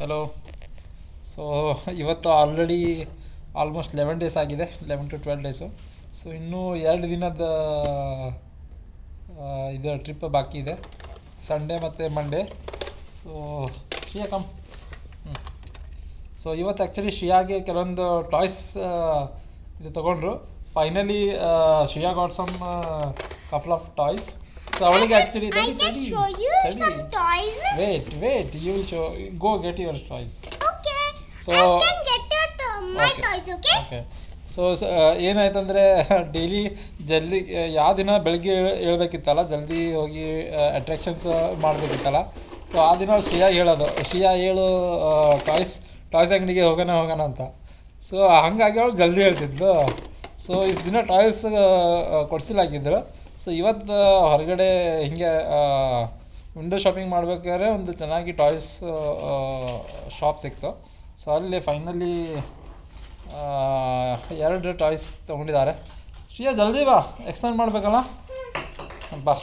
Hello. So ಇವತ್ತು already almost 11 days ಆಗಿದೆ, 11 to 12 days. So ಇನ್ನೂ 2 ದಿನದ ಇದು ಟ್ರಿಪ್ ಬಾಕಿ ಇದೆ, ಸಂಡೇ ಮತ್ತು Monday. So Shreya come. So ಇವತ್ತು ಆ್ಯಕ್ಚುಲಿ ಶ್ರೇಯಾಗೆ ಕೆಲವೊಂದು ಟಾಯ್ಸ್ ಇದು ತೊಗೊಂಡ್ರು. Finally Shreya got some couple of toys. So ಅವಳಿಗೆ actually wait you will show, go get your toys. So okay. So ಏನಾಯ್ತಂದರೆ ಡೈಲಿ ಜಲ್ದಿ ಯಾವ ದಿನ ಬೆಳಗ್ಗೆ ಹೇಳ್ಬೇಕಿತ್ತಲ್ಲ, ಜಲ್ದಿ ಹೋಗಿ ಅಟ್ರಾಕ್ಷನ್ಸ್ ಮಾಡಬೇಕಿತ್ತಲ್ಲ. ಸೊ ಆ ದಿನ ಶ್ರೇಯಾ ಹೇಳೋದು, ಶ್ರೇಯಾ ಹೇಳು ಟಾಯ್ಸ್ ಅಂಗಡಿಗೆ ಹೋಗೋಣ ಅಂತ. ಸೊ ಹಾಗಾಗಿ ಅವಳು ಜಲ್ದಿ ಹೇಳ್ತಿದ್ಲು. ಸೊ ಇಷ್ಟು ದಿನ ಟಾಯ್ಸ್ ಕೊಡಿಸಿಲಾಗಿದ್ರು. ಸೊ ಇವತ್ತು ಹೊರಗಡೆ ಹೀಗೆ ವಿಂಡೋ ಶಾಪಿಂಗ್ ಮಾಡ್ಬೇಕಾದ್ರೆ ಒಂದು ಚೆನ್ನಾಗಿ ಟಾಯ್ಸ್ ಶಾಪ್ ಸಿಕ್ತು. ಸೊ ಅಲ್ಲಿ ಫೈನಲಿ 2 ಟಾಯ್ಸ್ ತೊಗೊಂಡಿದ್ದಾರೆ. ಶ್ರೇಯಾ ಜಲ್ದಿ ಬಾ, ಎಕ್ಸ್ಪ್ಲೇನ್ ಮಾಡಬೇಕಲ್ಲ, ಬಾ.